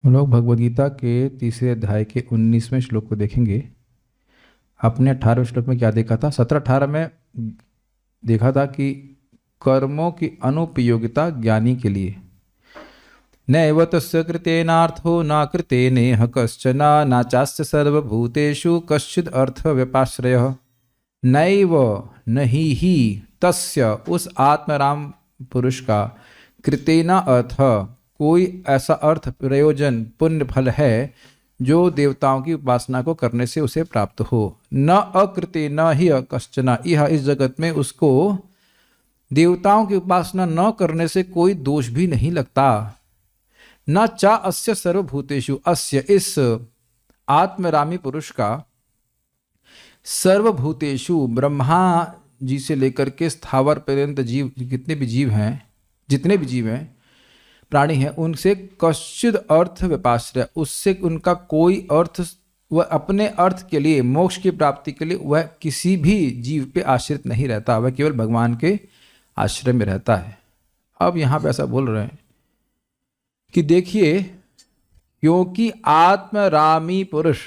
हम लोग भगवद गीता के तीसरे अध्याय के 19वें श्लोक को देखेंगे। आपने 18वें श्लोक में क्या देखा था? 17-18 में देखा था कि कर्मों की अनुपयोगिता ज्ञानी के लिए। नैव तस्य कृतेनार्थो न कृतेनेह कश्चन न चास्य सर्वभूतेषु कश्चिद अर्थ व्यपाश्रयः। नैव नहीं ही तस्य उस आत्मराम पुरुष का कृतेना अर्थ कोई ऐसा अर्थ प्रयोजन पुण्य फल है जो देवताओं की उपासना को करने से उसे प्राप्त हो। न अकृते न ही कश्चन, यह इस जगत में उसको देवताओं की उपासना न करने से कोई दोष भी नहीं लगता। न चा अस्य सर्वभूतेषु, अस्य इस आत्मरामी पुरुष का सर्वभूतेषु ब्रह्मा जी से लेकर के स्थावर पर्यंत जीव जितने भी जीव हैं प्राणी हैं, उनसे कश्चिद अर्थ व्यपाश्रय, उससे उनका कोई अर्थ, वह अपने अर्थ के लिए मोक्ष की प्राप्ति के लिए वह किसी भी जीव पे आश्रित नहीं रहता, वह केवल भगवान के आश्रय में रहता है। अब यहाँ पे ऐसा बोल रहे हैं कि देखिए, क्योंकि आत्मरामी पुरुष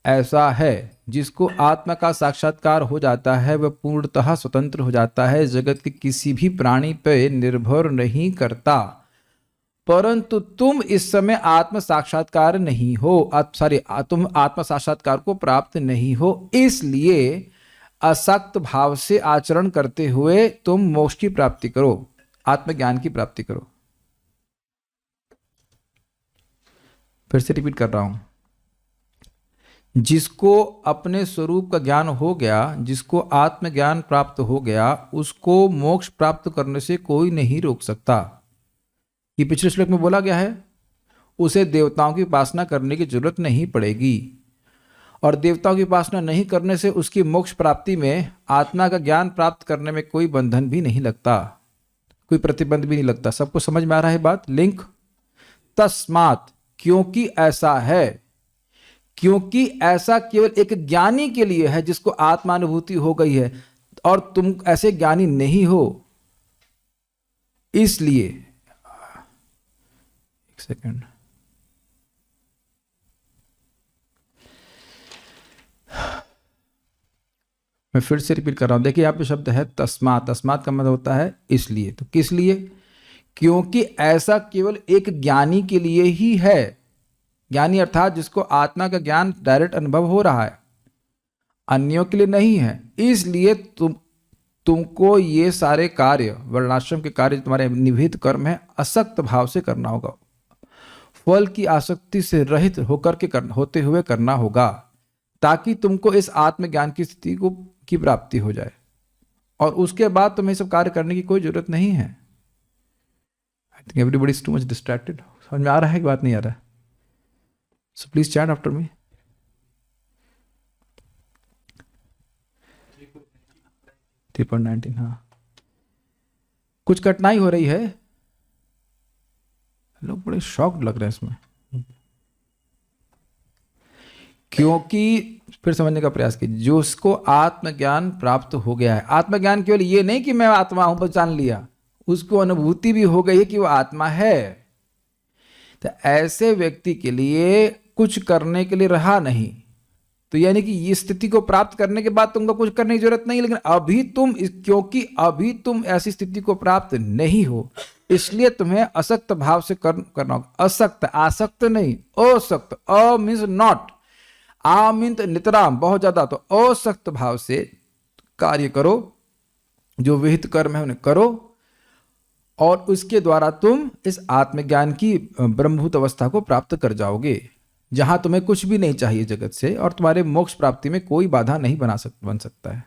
ऐसा है जिसको आत्मा का साक्षात्कार हो जाता है, वह पूर्णतः स्वतंत्र हो जाता है, जगत के किसी भी प्राणी पे निर्भर नहीं करता। परंतु तुम इस समय आत्म साक्षात्कार नहीं हो, तुम आत्म साक्षात्कार को प्राप्त नहीं हो, इसलिए असक्त भाव से आचरण करते हुए तुम मोक्ष की प्राप्ति करो, आत्मज्ञान की प्राप्ति करो। फिर से रिपीट कर रहा हूं, जिसको अपने स्वरूप का ज्ञान हो गया, जिसको आत्मज्ञान प्राप्त हो गया, उसको मोक्ष प्राप्त करने से कोई नहीं रोक सकता। ये पिछले श्लोक में बोला गया है, उसे देवताओं की उपासना करने की जरूरत नहीं पड़ेगी, और देवताओं की उपासना नहीं करने से उसकी मोक्ष प्राप्ति में आत्मा का ज्ञान प्राप्त करने में कोई बंधन भी नहीं लगता, कोई प्रतिबंध भी नहीं लगता। सबको समझ में आ रहा है बात? लिंक तस्मात्, क्योंकि ऐसा है, क्योंकि ऐसा केवल एक ज्ञानी के लिए है जिसको आत्मानुभूति हो गई है, और तुम ऐसे ज्ञानी नहीं हो, इसलिए एक सेकंड, मैं फिर से रिपीट कर रहा हूं। देखिए यहाँ पे शब्द है तस्मात्, तस्मात् का मतलब होता है इसलिए। तो किस लिए? क्योंकि ऐसा केवल एक ज्ञानी के लिए ही है, ज्ञानी अर्थात जिसको आत्मा का ज्ञान डायरेक्ट अनुभव हो रहा है, अन्यों के लिए नहीं है। इसलिए तुमको ये सारे कार्य, वर्णाश्रम के कार्य, तुम्हारे निहित कर्म है, असक्त भाव से करना होगा, फल की आसक्ति से रहित होकर के होते हुए करना होगा, ताकि तुमको इस आत्मज्ञान की स्थिति की प्राप्ति हो जाए, और उसके बाद तुम्हें सब कार्य करने की कोई जरूरत नहीं है। I think everybody is too much distracted. समझ में आ रहा है कि बात नहीं आ रहा है? So please chat after me. 3.19, हाँ, कुछ कठिनाई हो रही है, लोग बड़े शॉक्ड लग रहे हैं इसमें। क्योंकि फिर समझने का प्रयास कीजिए, जो उसको आत्मज्ञान प्राप्त हो गया है, आत्मज्ञान केवल ये नहीं कि मैं आत्मा हूं बस जान लिया, उसको अनुभूति भी हो गई है कि वो आत्मा है। तो ऐसे व्यक्ति के लिए कुछ करने के लिए रहा नहीं, तो यानी कि ये स्थिति को प्राप्त करने के बाद तुमको कुछ करने की जरूरत नहीं, लेकिन अभी क्योंकि अभी तुम ऐसी स्थिति को प्राप्त नहीं हो, इसलिए तुम्हें असक्त भाव से करना होगा। असक्त, आसक्त नहीं, असक्त, अ मीन्स नॉट, आ मीन्स नितराम, बहुत ज्यादा, तो असक्त भाव से कार्य करो, जो विहित कर्म है उन्हें करो, और उसके द्वारा तुम इस आत्मज्ञान की ब्रह्मभूत अवस्था को प्राप्त कर जाओगे, जहां तुम्हें कुछ भी नहीं चाहिए जगत से, और तुम्हारे मोक्ष प्राप्ति में कोई बाधा नहीं बन सकता है।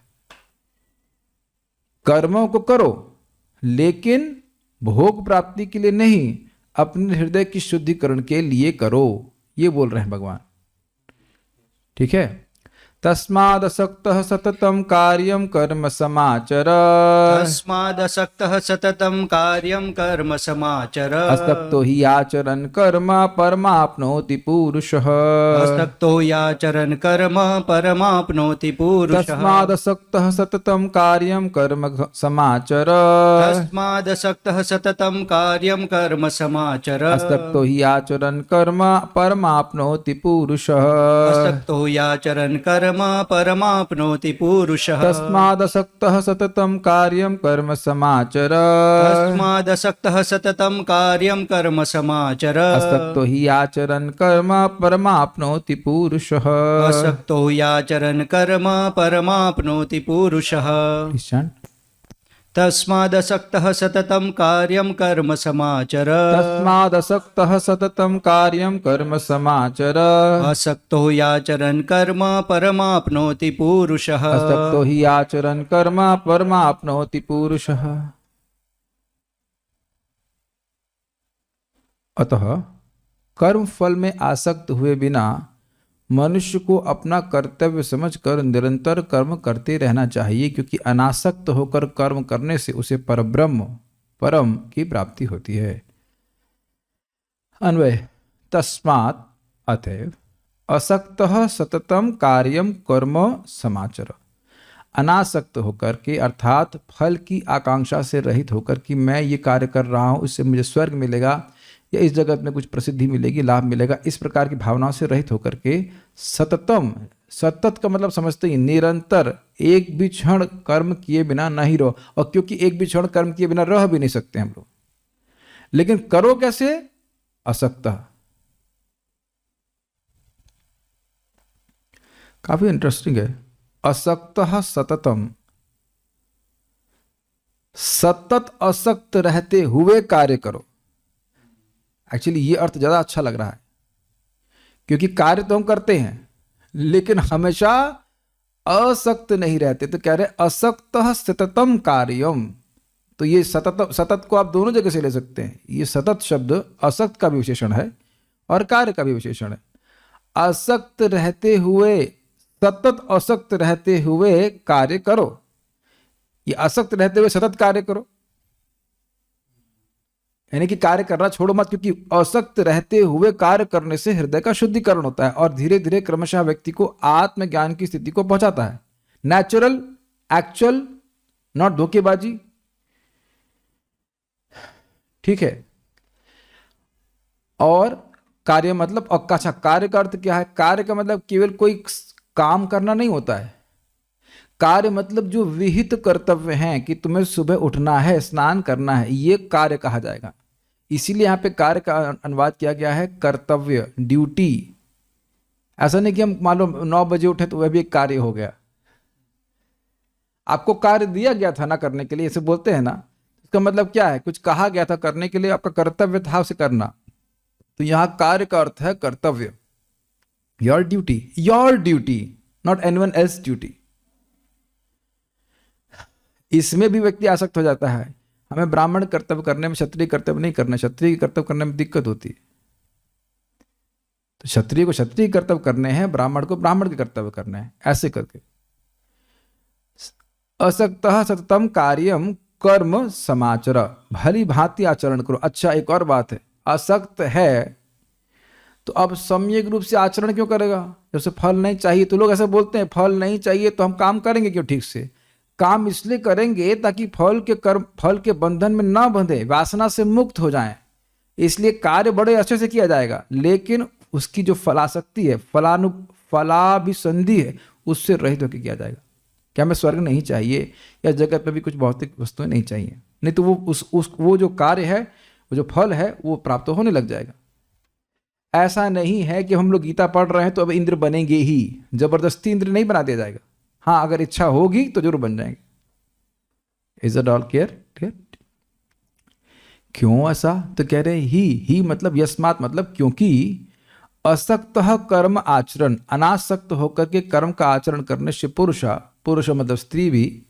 कर्मों को करो, लेकिन भोग प्राप्ति के लिए नहीं, अपने हृदय की शुद्धिकरण के लिए करो, ये बोल रहे हैं भगवान। ठीक है? तस्मादसक्तः सततं कार्यं कर्म समाचर। तस्मादसक्तः सततं कार्यं कर्म समाचर। असक्तो हि आचरन् कर्म परमाप्नोति पुरुषः। असक्तो याचरन् कर्म परमाप्नोति पुरुषः। तस्मादसक्तः सततं कार्यं कर्म समाचर। तस्मादसक्तः सततं कार्यं कर्म समाचर। असक्तो हि आचरन् कर्म परमाप्नोति पुरुषः। असक्तो याचरन् कर्म परमाप्नोति पुरुषः। तस्मादसक्तः सततं कार्यं कर्म समाचर। तस्मादसक्तः सततं कार्यं कर्म समाचर। असक्तो हि आचरन् कर्म परमाप्नोति पुरुषः। असक्तो याचरन् कर्म परमाप्नोति पुरुषः। ईशान। तस्मादसक्तः सततं कार्यं कर्म समाचर। तस्मादसक्तः सततं कार्यं कर्म समाचर। असक्तो याचरन् कर्म परमाप्नोति पुरुषः। असक्तो हि आचरन् कर्म परमाप्नोति पुरुषः। अतः कर्म फल में आसक्त हुए बिना मनुष्य को अपना कर्तव्य समझकर निरंतर कर्म करते रहना चाहिए, क्योंकि अनासक्त होकर कर्म करने से उसे परब्रह्म परम की प्राप्ति होती है। अन्वय। तस्मात् अतएव असक्तः सततम कार्यम कर्म समाचर। अनासक्त होकर के अर्थात फल की आकांक्षा से रहित होकर कि मैं ये कार्य कर रहा हूँ, इससे मुझे स्वर्ग मिलेगा या इस जगत में कुछ प्रसिद्धि मिलेगी, लाभ मिलेगा, इस प्रकार की भावनाओं से रहित होकर के सततम, सतत का मतलब समझते ही निरंतर, एक भी क्षण कर्म किए बिना नहीं रहो। और क्योंकि एक भी क्षण कर्म किए बिना रह भी नहीं सकते हम लोग, लेकिन करो कैसे? असक्त। काफी इंटरेस्टिंग है। असक्त सततम, सतत असक्त रहते हुए कार्य करो। एक्चुअली ये अर्थ ज्यादा अच्छा लग रहा है, क्योंकि कार्य तो हम करते हैं लेकिन हमेशा असक्त नहीं रहते। तो कह रहे असक्त सततम कार्यम। तो ये सतत, सतत को आप दोनों जगह से ले सकते हैं। ये सतत शब्द असक्त का भी विशेषण है और कार्य का भी विशेषण है। असक्त रहते हुए, सतत असक्त रहते हुए कार्य करो। ये असक्त रहते हुए सतत कार्य करो, यानी कि कार्य करना छोड़ो मत, क्योंकि असक्त रहते हुए कार्य करने से हृदय का शुद्धिकरण होता है और धीरे धीरे क्रमशः व्यक्ति को आत्मज्ञान की स्थिति को पहुंचाता है। नेचुरल, एक्चुअल, नॉट धोखेबाजी। ठीक है। और कार्य मतलब, अच्छा, कार्य का अर्थ क्या है? कार्य का मतलब केवल कोई काम करना नहीं होता है। कार्य मतलब जो विहित कर्तव्य हैं कि तुम्हें सुबह उठना है, स्नान करना है, ये कार्य कहा जाएगा। इसीलिए यहां पे कार्य का अनुवाद किया गया है कर्तव्य, ड्यूटी। ऐसा नहीं कि हम मान लो 9 बजे उठे तो वह भी एक कार्य हो गया। आपको कार्य दिया गया था ना करने के लिए, इसे बोलते हैं ना। इसका मतलब क्या है? कुछ कहा गया था करने के लिए, आपका कर्तव्य था उसे करना। तो यहां कार्य का अर्थ है कर्तव्य। Your duty, your duty, not anyone else duty. इसमें भी व्यक्ति आसक्त हो जाता है। हमें ब्राह्मण कर्तव्य करने में क्षत्रिय कर्तव्य नहीं करना, क्षत्रिय कर्तव्य करने में दिक्कत होती है। तो क्षत्रिय को क्षत्रिय कर्तव्य करने हैं, ब्राह्मण को ब्राह्मण के कर्तव्य करने हैं, ऐसे करके। असक्तः सततम कार्यम कर्म समाचर, भली भांति आचरण करो। अच्छा, एक और बात है, असक्त है तो अब सम्यक रूप से आचरण क्यों करेगा? जैसे फल नहीं चाहिए तो लोग ऐसे बोलते हैं, फल नहीं चाहिए तो हम काम करेंगे क्यों? ठीक से काम इसलिए करेंगे ताकि फल के कर्म, फल के बंधन में ना बंधे, वासना से मुक्त हो जाएं। इसलिए कार्य बड़े अच्छे से किया जाएगा, लेकिन उसकी जो फलासक्ति है, फलाभिसंधि है, उससे रहित होकर किया जाएगा। क्या हमें स्वर्ग नहीं चाहिए या जगत में भी कुछ भौतिक वस्तुएं नहीं चाहिए? नहीं तो वो जो कार्य है, वो जो फल है, वो प्राप्त होने लग जाएगा। ऐसा नहीं है कि हम लोग गीता पढ़ रहे हैं तो अब इंद्र बनेंगे ही, जबरदस्ती इंद्र नहीं बना दिया जाएगा। हाँ, अगर इच्छा होगी तो जरूर बन जाएंगे। Is it all clear? क्यों ऐसा? तो कह रहे ही मतलब यस्मात, मतलब क्योंकि असक्त कर्म आचरण, अनासक्त होकर के कर्म का आचरण करने से पुरुष मतलब स्त्री भी,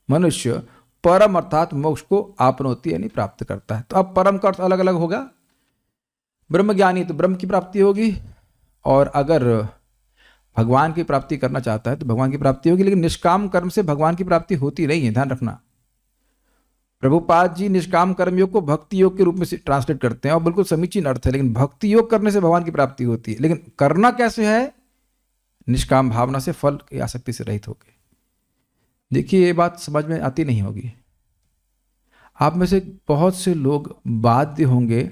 मनुष्य परम अर्थात मोक्ष को आपनोति यानी प्राप्त करता है। तो अब परम का अर्थ अलग अलग होगा। ब्रह्म ज्ञानी तो ब्रह्म की प्राप्ति होगी, और अगर भगवान की प्राप्ति करना चाहता है तो भगवान की प्राप्ति होगी, लेकिन निष्काम कर्म से भगवान की प्राप्ति होती नहीं है, ध्यान रखना। प्रभुपाद जी निष्काम कर्म योग को भक्ति योग के रूप में ट्रांसलेट करते हैं और बिल्कुल समीचीन अर्थ है, लेकिन भक्ति योग करने से भगवान की प्राप्ति होती है। लेकिन करना कैसे है? निष्काम भावना से, फल की आसक्ति से रहित होकर। देखिए ये बात समझ में आती नहीं होगी। आप में से बहुत से लोग बाध्य होंगे,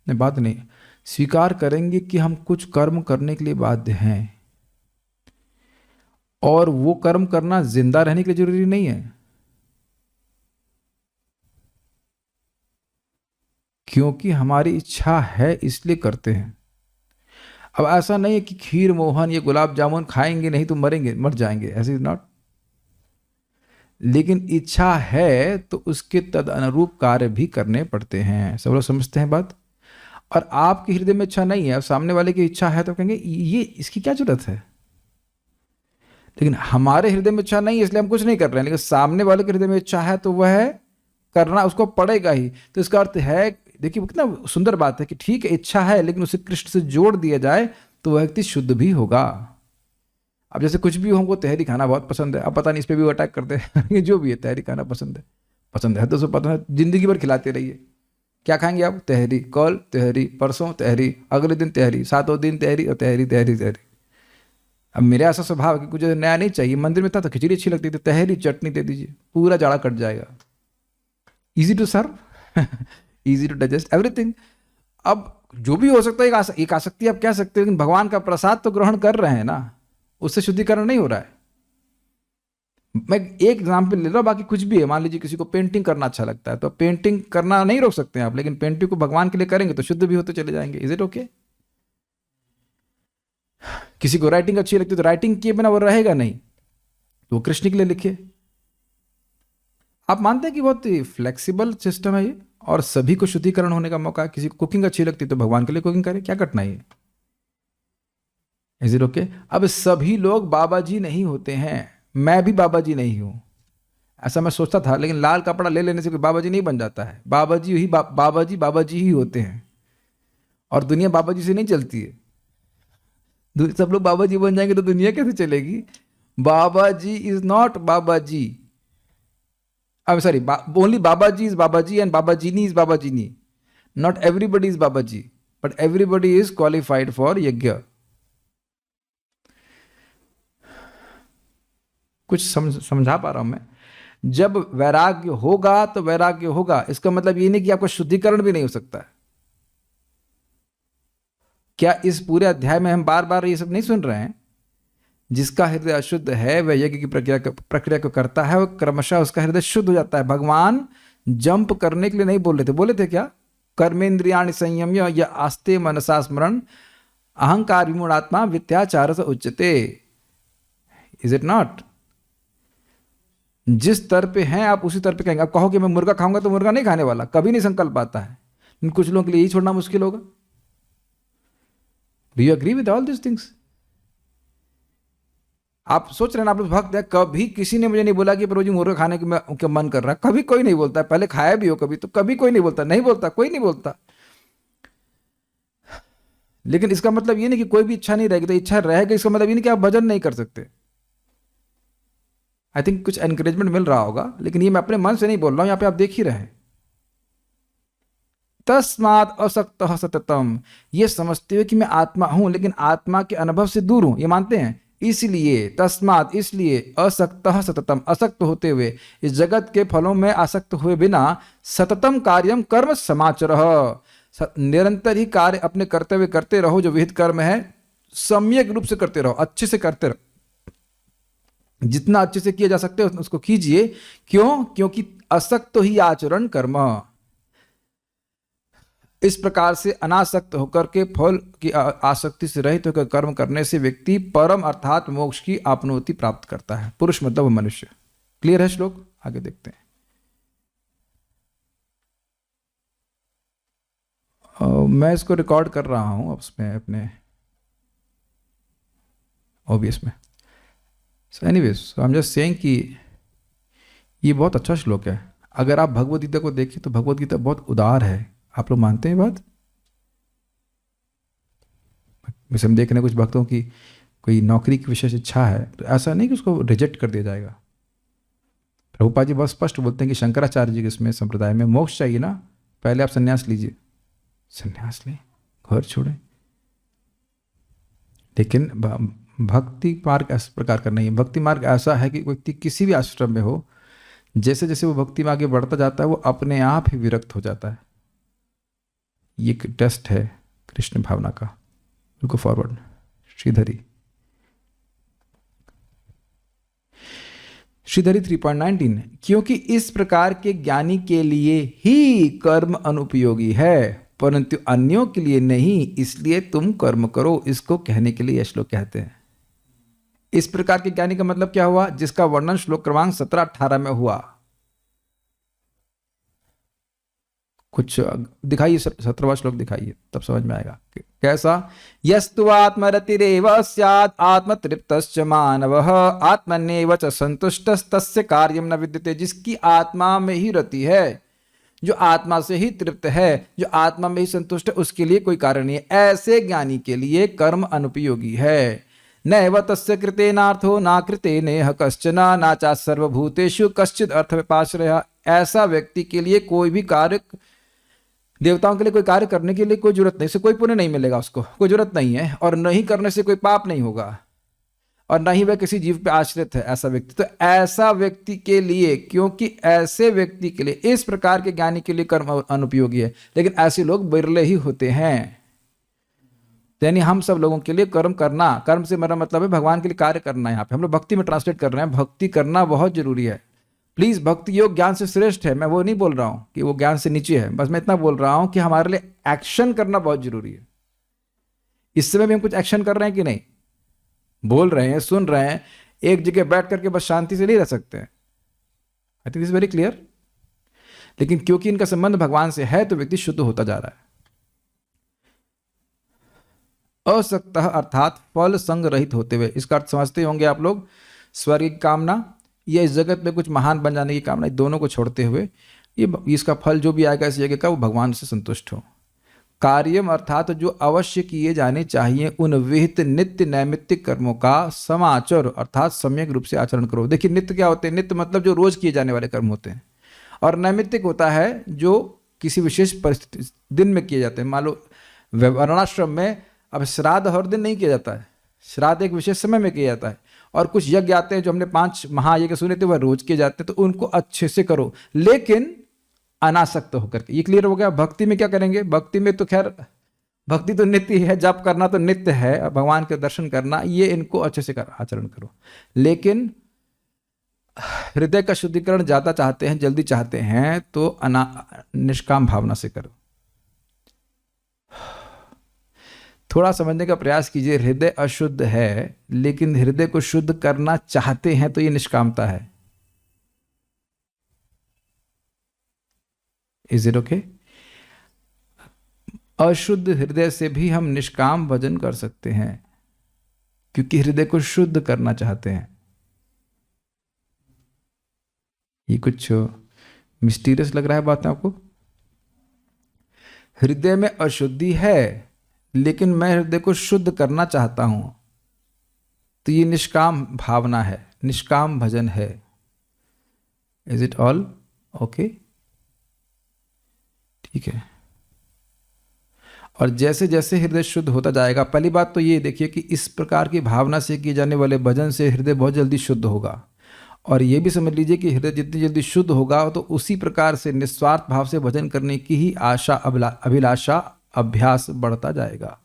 नहीं बाध्य नहीं, स्वीकार करेंगे कि हम कुछ कर्म करने के लिए बाध्य हैं, और वो कर्म करना जिंदा रहने के लिए जरूरी नहीं है, क्योंकि हमारी इच्छा है इसलिए करते हैं। अब ऐसा नहीं है कि खीर मोहन ये गुलाब जामुन खाएंगे नहीं तो मरेंगे, मर जाएंगे, ऐसे इज नॉट। लेकिन इच्छा है तो उसके तद अनुरूप कार्य भी करने पड़ते हैं। सब लोग समझते हैं बात। और आपके हृदय में इच्छा नहीं है और सामने वाले की इच्छा है तो कहेंगे ये इसकी क्या जरूरत है। लेकिन हमारे हृदय में इच्छा नहीं है इसलिए हम कुछ नहीं कर रहे हैं, लेकिन सामने वाले के हृदय में इच्छा है तो वह करना उसको पड़ेगा ही। तो इसका अर्थ है, देखिए कितना सुंदर बात है कि ठीक है इच्छा है लेकिन उसे कृष्ण से जोड़ दिया जाए तो वह व्यक्ति शुद्ध भी होगा। अब जैसे कुछ भी हो, हमको तहरी खाना बहुत पसंद है, अब पता नहीं इस पर भी अटैक करते हैं जो भी है तहरी खाना पसंद है तो सब पता है, जिंदगी भर खिलाते रहिए। क्या खाएंगे आप? तहरी, कल तहरी, परसों तहरी, अगले दिन तहरी, 7 दिन तहरी और तहरी तहरी तहरी। अब मेरा ऐसा स्वभाव है कि कुछ नया नहीं चाहिए। मंदिर में था तो खिचड़ी अच्छी लगती थी, तहरी चटनी दे दीजिए, पूरा जाड़ा कट जाएगा। Easy to serve, easy to digest everything. अब जो भी हो सकता है एक आसक्ति आप कह सकते हो, लेकिन भगवान का प्रसाद तो ग्रहण कर रहे हैं ना, उससे शुद्धिकरण नहीं हो रहा है। मैं एक एग्जाम्पल ले रहा हूं, बाकी कुछ भी है। मान लीजिए किसी को पेंटिंग करना अच्छा लगता है तो पेंटिंग करना नहीं रोक सकते हैं आप, लेकिन पेंटिंग को भगवान के लिए करेंगे तो शुद्ध भी होते चले जाएंगे। Is it okay? किसी को राइटिंग अच्छी लगती है तो राइटिंग किए बिना वो रहेगा नहीं, तो वो कृष्ण के लिए लिखे। आप मानते हैं कि बहुत फ्लेक्सिबल सिस्टम है ये और सभी को शुद्धिकरण होने का मौका है। किसी को कुकिंग अच्छी लगती है तो भगवान के लिए कुकिंग करे, क्या कठिनाई है? Is it okay? अब सभी लोग बाबा जी नहीं होते हैं, मैं भी बाबा जी नहीं हूं, ऐसा मैं सोचता था, लेकिन लाल कपड़ा ले लेने से कोई बाबा जी नहीं बन जाता है। बाबा जी ही बाबा जी ही होते हैं, और दुनिया बाबा जी से नहीं चलती है। सब लोग बाबा जी बन जाएंगे तो दुनिया कैसे चलेगी? Baba ji is not Baba ji. अब sorry, only Baba ji is Baba ji and Baba जीनी इज बाबा जीनी। Not everybody is Baba ji, but everybody is qualified for yagya. कुछ समझा पा रहा हूं मैं? जब वैराग्य होगा तो वैराग्य होगा, इसका मतलब ये नहीं कि आपका शुद्धिकरण भी नहीं हो सकता है। क्या इस पूरे अध्याय में हम बार बार ये सब नहीं सुन रहे हैं? जिसका हृदय अशुद्ध है वह यज्ञ की प्रक्रिया को करता है, वह क्रमशः उसका हृदय शुद्ध हो जाता है। भगवान जंप करने के लिए नहीं बोले थे क्या? कर्मेंद्रियाणि संयम्य या आस्ते मनसा स्मरण अहंकार विमूढ़ात्मा वित्याचार से उच्यते। Is it not? जिस स्तर पे हैं आप उसी स्तर पे कहेंगे। आप कहो कि मैं मुर्गा खाऊंगा तो मुर्गा नहीं खाने वाला, कभी नहीं संकल्प आता है। कुछ लोगों के लिए यही छोड़ना मुश्किल होगा। Do you agree with all this things? आप सोच रहे हैं ना, आप लोग भक्त हैं, कभी किसी ने मुझे नहीं बोला कि रोज मुर्गा खाने का मन कर रहा है। कभी कोई नहीं बोलता। पहले खाया भी हो कभी तो कभी कोई नहीं बोलता, कोई नहीं बोलता। लेकिन इसका मतलब ये नहीं कि कोई भी इच्छा नहीं रहेगी। तो इच्छा रहेगी इसका मतलब ये नहीं कि आप भजन नहीं कर सकते। आई थिंक कुछ एनकरेजमेंट मिल रहा होगा, लेकिन ये मैं अपने मन से नहीं बोल रहा हूं, यहां पे आप देख ही रहे हैं। तस्मात् असक्तः सततम, ये समझते हुए कि मैं आत्मा हूं लेकिन आत्मा के अनुभव से दूर हूं, ये मानते हैं। इसलिए तस्मात्, इसलिए असक्तः सततम, असक्त होते हुए, इस जगत के फलों में आसक्त हुए बिना, सततम कार्यम कर्म समाचरः, निरंतर ही कार्य अपने कर्तव्य करते रहो जो विहित कर्म है, सम्यक रूप से करते रहो, अच्छे से करते रहो, जितना अच्छे से किया जा सकते है उसको कीजिए। क्यों? क्योंकि असक्त ही आचरण कर्म। इस प्रकार से अनासक्त होकर के फल की आसक्ति से रहित होकर कर्म करने से व्यक्ति परम अर्थात मोक्ष की आपनोति प्राप्त करता है। पुरुष मतलब मनुष्य। क्लियर है श्लोक? आगे देखते हैं। मैं इसको रिकॉर्ड कर रहा हूं उसमें अपने OBS में। So anyways, so I am just saying कि ये बहुत अच्छा श्लोक है। अगर आप भगवद गीता को देखें तो भगवद गीता बहुत उदार है। आप लोग मानते हैं बात? वैसे हम देख रहे हैं कुछ भक्तों की कोई नौकरी की विशेष इच्छा है, तो ऐसा नहीं कि उसको रिजेक्ट कर दिया जाएगा। प्रभुपाद जी बहुत स्पष्ट बोलते हैं कि शंकराचार्य जी के इसमें संप्रदाय में मोक्ष चाहिए ना, पहले आप संन्यास लीजिए, संन्यास लें, घर छोड़ें। लेकिन भक्ति मार्ग इस प्रकार का नहीं है। भक्ति मार्ग ऐसा है कि व्यक्ति किसी भी आश्रम में हो, जैसे जैसे वो भक्ति में आगे बढ़ता जाता है वो अपने आप ही विरक्त हो जाता है। ये एक टेस्ट है कृष्ण भावना का। रुको फॉरवर्ड, श्रीधरी 3.19, क्योंकि इस प्रकार के ज्ञानी के लिए ही कर्म अनुपयोगी है, परंतु अन्यों के लिए नहीं, इसलिए तुम कर्म करो। इसको कहने के लिए यह श्लोक कहते हैं। इस प्रकार के ज्ञानी का मतलब क्या हुआ? जिसका वर्णन श्लोक क्रमांक 17-18 में हुआ। कुछ दिखाइए, 17वां श्लोक दिखाइए, तब समझ में आएगा कैसा। यस्तु आत्मरतिरेव स्यात् आत्मतृप्तश्च मानवः आत्मन्येव च संतुष्टस्तस्य कार्यं न विद्यते। जिसकी आत्मा में ही रति है, जो आत्मा से ही तृप्त है, जो आत्मा में ही संतुष्ट है, उसके लिए कोई कारण नहीं है। ऐसे ज्ञानी के लिए कर्म अनुपयोगी है। नैव तस्य कृतेनार्थो ना कृतेनेह कश्चन नाचा सर्वभूतेषु कश्चित् अर्थव्यपाश्रयः। ऐसा व्यक्ति के लिए कोई भी कार्य, देवताओं के लिए कोई कार्य करने के लिए कोई जरूरत नहीं, से कोई पुण्य नहीं मिलेगा, उसको कोई जरूरत नहीं है, और नहीं करने से कोई पाप नहीं होगा, और न ही वह किसी जीव पे आश्रित है ऐसा व्यक्ति। तो ऐसा व्यक्ति के लिए, क्योंकि ऐसे व्यक्ति के लिए, इस प्रकार के ज्ञानी के लिए कर्म अनुपयोगी है। लेकिन ऐसे लोग बिरले ही होते हैं। यानी हम सब लोगों के लिए कर्म करना, कर्म से मेरा मतलब है भगवान के लिए कार्य करना। यहाँ पे हम लोग भक्ति में ट्रांसलेट कर रहे हैं, भक्ति करना बहुत जरूरी है। प्लीज, भक्ति योग ज्ञान से श्रेष्ठ है, मैं वो नहीं बोल रहा हूं कि वो ज्ञान से नीचे है, बस मैं इतना बोल रहा हूं कि हमारे लिए एक्शन करना बहुत जरूरी है। इस समय भी हम कुछ एक्शन कर रहे हैं कि नहीं? बोल रहे हैं, सुन रहे हैं, एक जगह बैठ करके बस शांति से नहीं रह सकते हैं। I think is very clear. लेकिन क्योंकि इनका संबंध भगवान से है तो व्यक्ति शुद्ध होता जा रहा है। असक्त अर्थात फल संग रहित होते हुए, इसका अर्थ समझते होंगे आप लोग। स्वर्ग की कामना या इस जगत में कुछ महान बन जाने की कामना, दोनों को छोड़ते हुए ये इसका फल जो भी आएगा इस जगह का, वो भगवान से संतुष्ट हो। कार्यम अर्थात जो अवश्य किए जाने चाहिए उन विहित नित्य नैमित्तिक कर्मों का समाचर अर्थात सम्यक रूप से आचरण करो। देखिए, नित्य क्या होते हैं? नित्य मतलब जो रोज किए जाने वाले कर्म होते हैं, और नैमित्तिक होता है जो किसी विशेष परिस्थिति दिन में किए जाते हैं। मान लो वर्णाश्रम में अब श्राद्ध हर दिन नहीं किया जाता है, श्राद्ध एक विशेष समय में किया जाता है। और कुछ यज्ञ आते हैं जो हमने 5 महायज्ञ सुने थे, वह रोज किए जाते हैं, तो उनको अच्छे से करो, लेकिन अनासक्त होकर के। ये क्लियर हो गया। भक्ति में क्या करेंगे? भक्ति में तो खैर, भक्ति तो नित्य है, जप करना तो नित्य है, भगवान के दर्शन करना, ये इनको अच्छे से आचरण करो। लेकिन हृदय का शुद्धिकरण ज्यादा चाहते हैं, जल्दी चाहते हैं, तो निष्काम भावना से करो। थोड़ा समझने का प्रयास कीजिए। हृदय अशुद्ध है, लेकिन हृदय को शुद्ध करना चाहते हैं, तो ये निष्कामता है। Is it okay? अशुद्ध हृदय से भी हम निष्काम भजन कर सकते हैं, क्योंकि हृदय को शुद्ध करना चाहते हैं। ये कुछ मिस्टीरियस लग रहा है बात आपको? हृदय में अशुद्धि है, लेकिन मैं हृदय को शुद्ध करना चाहता हूं, तो ये निष्काम भावना है, निष्काम भजन है। Is it all okay? ठीक है। और जैसे जैसे हृदय शुद्ध होता जाएगा, पहली बात तो ये देखिए कि इस प्रकार की भावना से किए जाने वाले भजन से हृदय बहुत जल्दी शुद्ध होगा। और ये भी समझ लीजिए कि हृदय जितनी जल्दी शुद्ध होगा, तो उसी प्रकार से निस्वार्थ भाव से भजन करने की ही आशा, अभिलाषा, अभ्यास बढ़ता जाएगा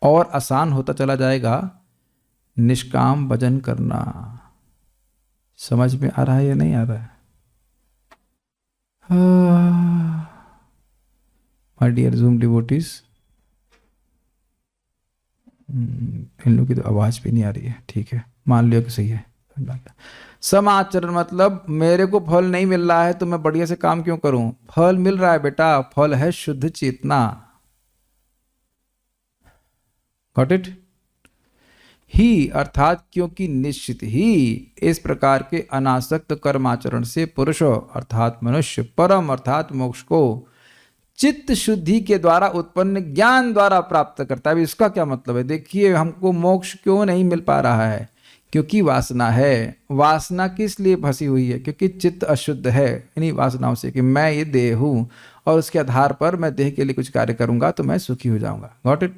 और आसान होता चला जाएगा निष्काम भजन करना। समझ में आ रहा है या नहीं आ रहा है? माय डियर ज़ूम डिवोटीज, इन लोगों की तो आवाज भी नहीं आ रही है। ठीक है, मान लियो कि सही है। समाचरण मतलब मेरे को फल नहीं मिल रहा है तो मैं बढ़िया से काम क्यों करूं? फल मिल रहा है बेटा, फल है शुद्ध चेतना। Got it? ही अर्थात क्योंकि निश्चित ही इस प्रकार के अनासक्त कर्माचरण से पुरुष अर्थात मनुष्य परम अर्थात मोक्ष को चित्त शुद्धि के द्वारा उत्पन्न ज्ञान द्वारा प्राप्त करता है। अब इसका क्या मतलब है? देखिए, हमको मोक्ष क्यों नहीं मिल पा रहा है? क्योंकि वासना है। वासना किस लिए फंसी हुई है? क्योंकि चित्त अशुद्ध है इन्हीं वासनाओं से, कि मैं ये देह हूँ और उसके आधार पर मैं देह के लिए कुछ कार्य करूंगा तो मैं सुखी हो जाऊंगा। Got it?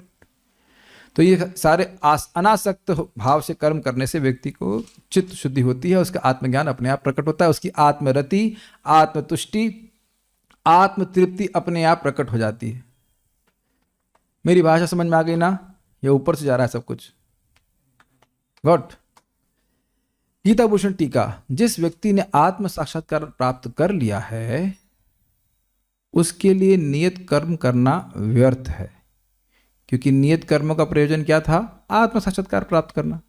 तो ये सारे अनासक्त भाव से कर्म करने से व्यक्ति को चित्त शुद्धि होती है, उसका आत्मज्ञान अपने आप प्रकट होता है, उसकी आत्मरति, आत्मतुष्टि, आत्मतृप्ति अपने आप प्रकट हो जाती है। मेरी भाषा समझ में आ गई ना? ये ऊपर से जा रहा है सब कुछ। गॉट? गीता भूषण टीका। जिस व्यक्ति ने आत्म साक्षात्कार प्राप्त कर लिया है उसके लिए नियत कर्म करना व्यर्थ है, क्योंकि नियत कर्मों का प्रयोजन क्या था? आत्म साक्षात्कार प्राप्त करना।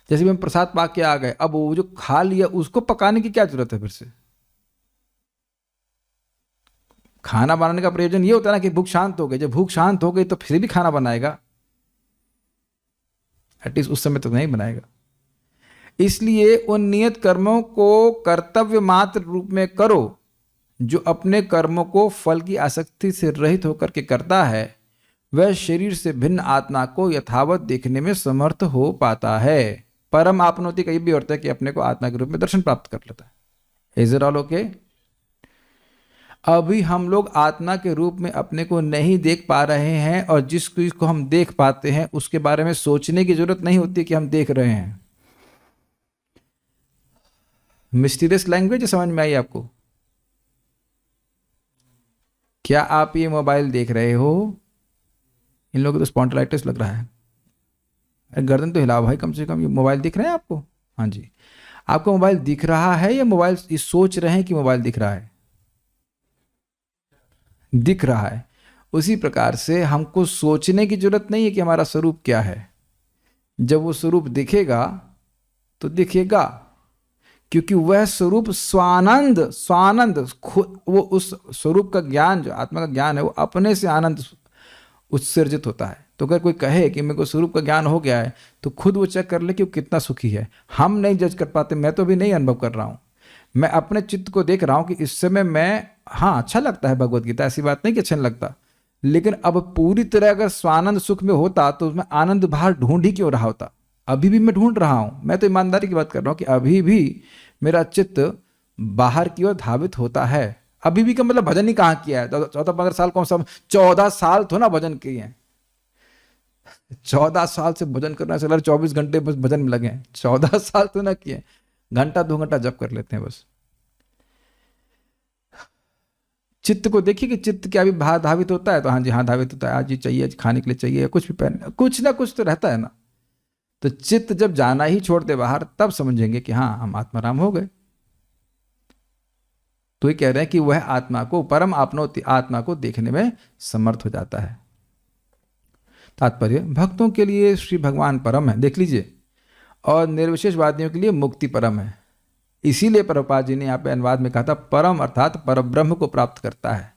जैसे भी हम प्रसाद पा के आ गए, अब वो जो खा लिया उसको पकाने की क्या जरूरत है? फिर से खाना बनाने का प्रयोजन ये होता है ना कि भूख शांत हो गई। जब भूख शांत हो गई तो फिर भी खाना बनाएगा, एटलीस्ट उस समय तो नहीं बनाएगा। इसलिए उन नियत कर्मों को कर्तव्य मात्र रूप में करो। जो अपने कर्मों को फल की आसक्ति से रहित होकर के करता है वह शरीर से भिन्न आत्मा को यथावत देखने में समर्थ हो पाता है। परम आपनोति का ये भी अर्थ है कि अपने को आत्मा के रूप में दर्शन प्राप्त कर लेता है। Is it all okay? अभी हम लोग आत्मा के रूप में अपने को नहीं देख पा रहे हैं, और जिस चीज को हम देख पाते हैं उसके बारे में सोचने की जरूरत नहीं होती कि हम देख रहे हैं। मिस्टीरियस लैंग्वेज समझ में आई आपको? क्या आप ये मोबाइल देख रहे हो? इन लोगों को तो स्पॉन्डिलाइटिस लग रहा है। अरे गर्दन तो हिलाओ भाई, कम से कम। ये मोबाइल दिख रहा है आपको? हाँ जी। आपको मोबाइल दिख रहा है या मोबाइल ये सोच रहे हैं कि मोबाइल दिख रहा है? दिख रहा है। उसी प्रकार से हमको सोचने की जरूरत नहीं है कि हमारा स्वरूप क्या है। जब वो स्वरूप दिखेगा तो दिखेगा, क्योंकि वह स्वरूप स्वानंद वो उस स्वरूप का ज्ञान, जो आत्मा का ज्ञान है, वो अपने से आनंद उत्सर्जित होता है। तो अगर कोई कहे कि मेरे को स्वरूप का ज्ञान हो गया है तो खुद वो चेक कर ले कि वो कितना सुखी है। हम नहीं जज कर पाते, मैं तो भी नहीं अनुभव कर रहा हूँ। मैं अपने चित्त को देख रहा हूँ कि इस समय मैं, हाँ अच्छा लगता है भगवत गीता, ऐसी बात नहीं कि अच्छा नहीं लगता, लेकिन अब पूरी तरह अगर स्वानंद सुख में होता तो उसमें आनंद बाहर ढूंढ ही क्यों रहा होता? अभी भी मैं ढूंढ रहा हूँ। मैं तो ईमानदारी की बात कर रहा हूँ कि अभी भी मेरा चित्त बाहर की ओर धावित होता है। अभी भी का मतलब भजन ही कहाँ किया है? 14-15 साल कौन सा, 14 साल तो ना भजन किए हैं। 14 साल से भजन करना चला, 24 घंटे बस भजन में लगे हैं। 14 साल तो ना किए, घंटा 2 घंटा जप कर लेते हैं बस। चित्त को देखिए कि चित्त क्या भी बाहर धावित होता है तो हाँ जी हाँ धावित होता है, आज ये चाहिए, आज खाने के लिए चाहिए, कुछ भी पहनने, कुछ ना कुछ तो रहता है ना। तो चित्त जब जाना ही छोड़ दे बाहर, तब समझेंगे कि हाँ हम आत्माराम हो गए। तो ये कह रहे हैं कि वह आत्मा को, परम आपनोति, आत्मा को देखने में समर्थ हो जाता है। तात्पर्य, भक्तों के लिए श्री भगवान परम है, देख लीजिए, और निर्विशेषवादियों के लिए मुक्ति परम है। इसीलिए प्रभुपाद जी ने यहाँ पे अनुवाद में कहा था परम अर्थात परब्रह्म को प्राप्त करता है।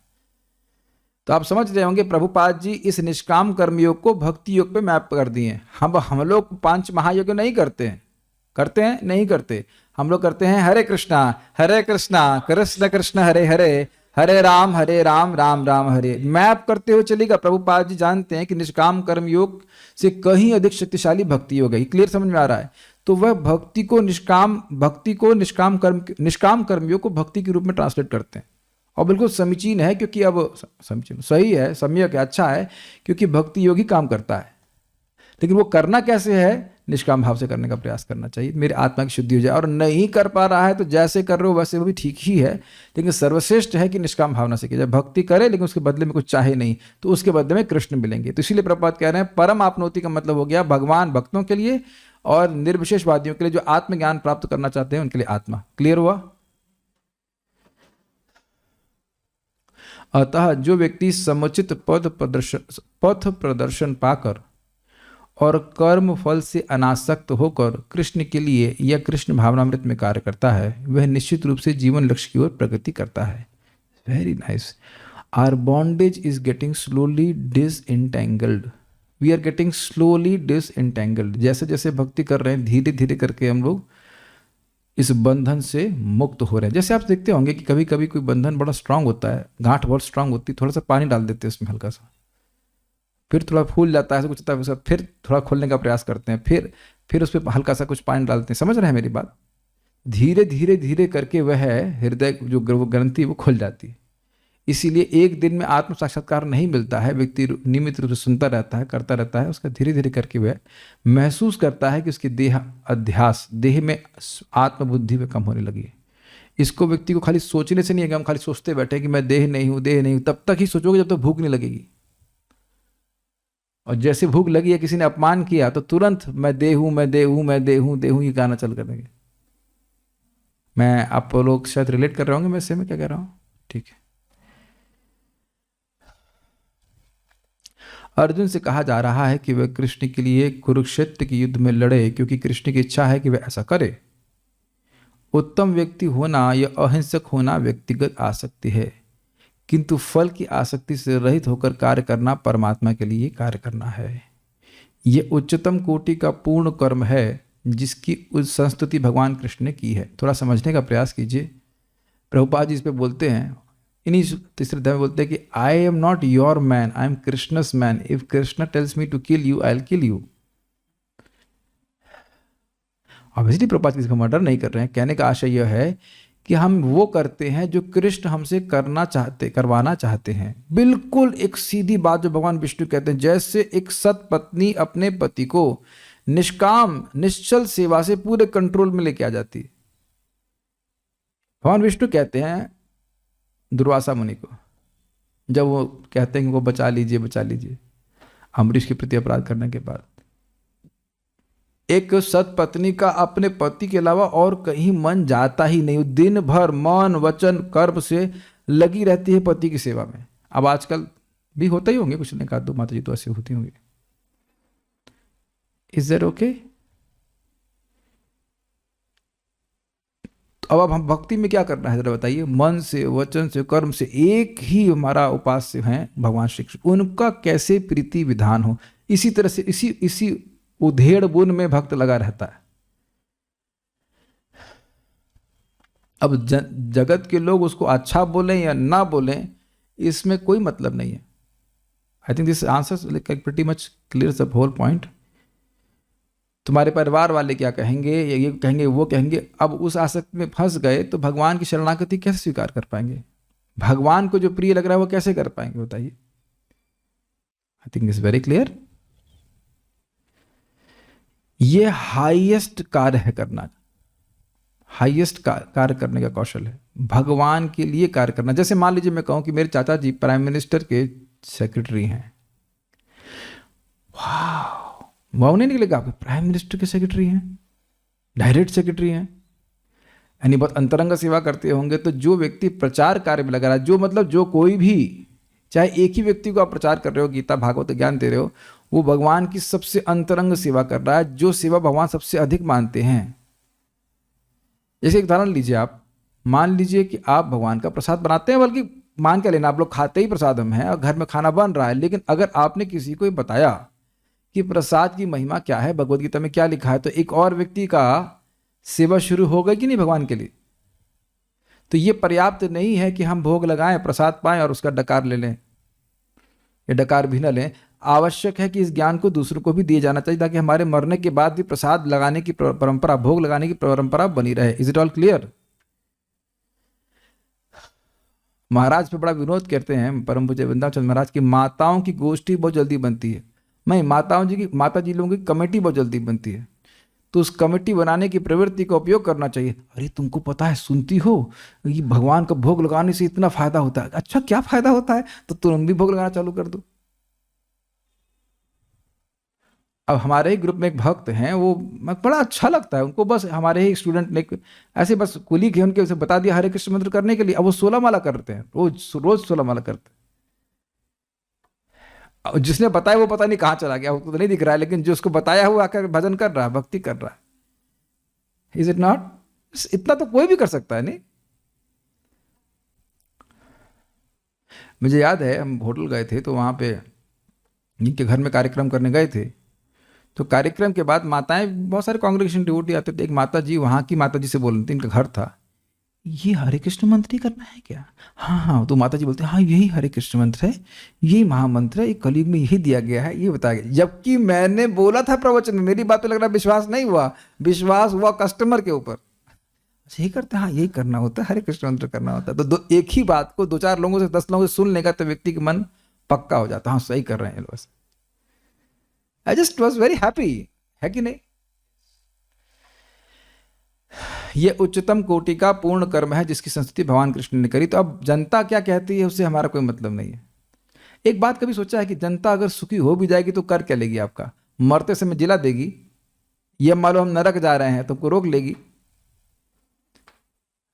तो आप समझ रहे होंगे प्रभुपाद जी इस निष्काम कर्मयोग को भक्ति योग पे मैप कर दिए। हम लोग 5 महायोग नहीं करते हैं, करते हैं नहीं करते। हम लोग करते हैं हरे कृष्णा कृष्ण कृष्ण हरे हरे, हरे राम राम राम हरे। मैप करते हुए चलेगा। प्रभुपाद जी जानते हैं कि निष्काम कर्म योग से कहीं अधिक शक्तिशाली भक्ति योग है। क्लियर समझ में आ रहा है? तो वह भक्ति को निष्काम कर्मयोग को भक्ति के रूप में ट्रांसलेट करते हैं, और बिल्कुल समीचीन है, क्योंकि अब समीचीन सही है, सम्यक है, अच्छा है, क्योंकि भक्ति योग ही काम करता है। लेकिन वो करना कैसे है? निष्काम भाव से करने का प्रयास करना चाहिए, मेरी आत्मा की शुद्धि हो जाए। और नहीं कर पा रहा है तो जैसे कर रहे हो वैसे वो भी ठीक ही है, लेकिन सर्वश्रेष्ठ है कि निष्काम भावना से किया जाए। भक्ति करे लेकिन उसके बदले में कुछ चाहे नहीं, तो उसके बदले में कृष्ण मिलेंगे। तो इसीलिए प्रभुपाद कह रहे हैं परम आपनोति का मतलब हो गया भगवान भक्तों के लिए, और निर्विशेषवादियों के लिए जो आत्मज्ञान प्राप्त करना चाहते हैं उनके लिए आत्मा। क्लियर हुआ? अतः जो व्यक्ति समुचित पथ प्रदर्शन पाकर और कर्म फल से अनासक्त होकर कृष्ण के लिए या कृष्ण भावनामृत में कार्य करता है, वह निश्चित रूप से जीवन लक्ष्य की ओर प्रगति करता है। Very nice. Our bondage is getting slowly disentangled. We are getting slowly disentangled. जैसे जैसे भक्ति कर रहे हैं धीरे धीरे करके हम लोग इस बंधन से मुक्त हो रहे हैं। जैसे आप देखते होंगे कि कभी कभी कोई बंधन बड़ा स्ट्रांग होता है, गांठ बहुत स्ट्रांग होती है, थोड़ा सा पानी डाल देते हैं उसमें हल्का सा, फिर थोड़ा फूल जाता है, ऐसा कुछ होता है, उसका फिर थोड़ा खोलने का प्रयास करते हैं, फिर उस पर हल्का सा कुछ पानी डालते हैं। समझ रहे हैं मेरी बात? धीरे धीरे धीरे करके वह हृदय जो ग्रंथि वो खुल जाती है। इसीलिए एक दिन में आत्म साक्षात्कार नहीं मिलता है। व्यक्ति नियमित रूप से सुनता रहता है, करता रहता है, उसका धीरे धीरे करके वह महसूस करता है कि उसकी देह अध्यास, देह में आत्मबुद्धि में कम होने लगी है। इसको व्यक्ति को खाली सोचने से नहीं है कि हम खाली सोचते बैठे कि मैं देह नहीं हूं, देह नहीं हूं, तब तक ही सोचोगे जब तक भूख नहीं लगेगी। और जैसे भूख लगी है, किसी ने अपमान किया, तो तुरंत मैं देह हूं, मैं देह हूं, मैं देह हूं, देह हूं, ये गाना चल कर देंगे। मैं आप लोग शायद रिलेट कर रहे होंगे मैं इससे मैं क्या कह रहा हूं, ठीक है। अर्जुन से कहा जा रहा है कि वह कृष्ण के लिए कुरुक्षेत्र के युद्ध में लड़े, क्योंकि कृष्ण की इच्छा है कि वह ऐसा करे। उत्तम व्यक्ति होना या अहिंसक होना व्यक्तिगत आसक्ति है, किंतु फल की आसक्ति से रहित होकर कार्य करना परमात्मा के लिए कार्य करना है। यह उच्चतम कोटि का पूर्ण कर्म है जिसकी संस्तुति भगवान कृष्ण ने की है। थोड़ा समझने का प्रयास कीजिए। प्रभुपाद जी इस पे बोलते हैं, इन्हीं तीसरे अध्याय में बोलते हैं कि I am not your man, I am Krishna's man. If Krishna tells me to kill you, I will kill you. Obviously Prabhupada किसी का मर्डर नहीं कर रहे हैं। कहने का आशय यह है कि हम वो करते हैं जो कृष्ण हमसे करवाना चाहते हैं। बिल्कुल एक सीधी बात जो भगवान विष्णु कहते हैं, जैसे एक सत पत्नी अपने पति को निष्काम निश्चल सेवा से पूरे कंट्रोल में लेके आ जाती है। भगवान विष्णु कहते हैं दुर्वासा मुनि को, जब वो कहते हैं कि वो बचा लीजिए, बचा लीजिए अम्बरीश के प्रति अपराध करने के बाद, एक सत पत्नी का अपने पति के अलावा और कहीं मन जाता ही नहीं। दिन भर मन वचन कर्म से लगी रहती है पति की सेवा में। अब आजकल भी होता ही होंगे, कुछ ने कहा, दो माता जी तो ऐसे होती होंगी। Is that okay? अब हम भक्ति में क्या करना है जरा बताइए। मन से वचन से कर्म से एक ही हमारा उपास्य हैं भगवान श्री कृष्ण, उनका कैसे प्रीति विधान हो, इसी तरह से इसी उधेड़ बुन में भक्त लगा रहता है। अब जगत के लोग उसको अच्छा बोलें या ना बोलें, इसमें कोई मतलब नहीं है। I think this answers pretty much clears the whole point. तुम्हारे परिवार वाले क्या कहेंगे, ये कहेंगे, वो कहेंगे। अब उस आसक्ति में फंस गए तो भगवान की शरणागति कैसे स्वीकार कर पाएंगे? भगवान को जो प्रिय लग रहा है वो कैसे कर पाएंगे बताइए? I think it's very clear. ये हाईएस्ट कार्य है करना, हाईएस्ट कार्य करने का कौशल है, भगवान के लिए कार्य करना। जैसे मान लीजिए मैं कहूं कि मेरे चाचा जी प्राइम मिनिस्टर के सेक्रेटरी हैं। वाह, वाह नहीं निकलेगा, आप प्राइम मिनिस्टर के सेक्रेटरी हैं, डायरेक्ट सेक्रेटरी हैं, यानी बहुत अंतरंग सेवा करते होंगे। तो जो व्यक्ति प्रचार कार्य में लगा रहा है, जो मतलब जो कोई भी, चाहे एक ही व्यक्ति को आप प्रचार कर रहे हो, गीता भागवत ज्ञान दे रहे हो, वो भगवान की सबसे अंतरंग सेवा कर रहा है, जो सेवा भगवान सबसे अधिक मानते हैं। जैसे एक उदाहरण लीजिए, आप मान लीजिए कि आप भगवान का प्रसाद बनाते हैं, बल्कि मान के लेना आप लोग खाते ही प्रसाद हम हैं और घर में खाना बन रहा है, लेकिन अगर आपने किसी को बताया कि प्रसाद की महिमा क्या है, भगवद गीता में क्या लिखा है, तो एक और व्यक्ति का सेवा शुरू हो गई कि नहीं भगवान के लिए? तो ये पर्याप्त नहीं है कि हम भोग लगाएं, प्रसाद पाएं और उसका डकार ले लें या डकार भी न लें। आवश्यक है कि इस ज्ञान को दूसरों को भी दिया जाना चाहिए, ताकि हमारे मरने के बाद भी प्रसाद लगाने की परंपरा, भोग लगाने की परंपरा बनी रहे। Is it all clear? महाराज पे बड़ा विनोद करते हैं परम पूज्य वृंदावन महाराज की, माताओं की गोष्ठी बहुत जल्दी बनती है। नहीं, माता जी लोगों की कमेटी बहुत जल्दी बनती है। तो उस कमेटी बनाने की प्रवृत्ति का उपयोग करना चाहिए। अरे तुमको पता है, सुनती हो, ये भगवान का भोग लगाने से इतना फायदा होता है। अच्छा, क्या फायदा होता है? तो तुम भी भोग लगाना चालू कर दो। अब हमारे ही ग्रुप में एक भक्त हैं, वो बड़ा अच्छा लगता है उनको, बस हमारे ही स्टूडेंट ने ऐसे बस कुलीग है उनके, उसे बता दिया हरे कृष्ण मंत्र करने के लिए। अब वो 16 माला करते हैं, रोज रोज 16 माला करते हैं। जिसने बताया वो पता नहीं कहाँ चला गया, वो तो नहीं दिख रहा है, लेकिन जो उसको बताया हुआ आकर भजन कर रहा है, भक्ति कर रहा है। Is it not? इतना तो कोई भी कर सकता है। नहीं, मुझे याद है हम होटल गए थे, तो वहां पे जिनके घर में कार्यक्रम करने गए थे, तो कार्यक्रम के बाद माताएं, बहुत सारे कांग्रेगेशन डिवोटी आते थे। एक माता जी, वहाँ की माता जी से बोल रही थी, इनका घर था, ये हरे कृष्ण मंत्र ही करना है क्या? हाँ हाँ। तो माता जी बोलते हैं हाँ यही हरे कृष्ण मंत्र है, यही महामंत्र है, ये कलयुग में यही दिया गया है, ये बताया गया। जबकि मैंने बोला था प्रवचन में, मेरी बात पे लग रहा है विश्वास नहीं हुआ, विश्वास हुआ कस्टमर के ऊपर। अच्छा यही करते हैं, हाँ यही करना होता है, हरे कृष्ण मंत्र करना होता है। तो एक ही बात को 2-4 लोगों से 10 लोगों से सुन लेगा तो व्यक्ति का मन पक्का हो जाता, हाँ सही कर रहे हैं लोग। I just was very happy, है कि नहीं? ये उच्चतम कोटि का पूर्ण कर्म है जिसकी संस्तुति भगवान कृष्ण ने करी। तो अब जनता क्या कहती है उससे हमारा कोई मतलब नहीं है। एक बात कभी सोचा है कि जनता अगर सुखी हो भी जाएगी तो कर क्या लेगी आपका? मरते समय जिला देगी, ये मानो हम नरक जा रहे हैं तुमको रोक लेगी?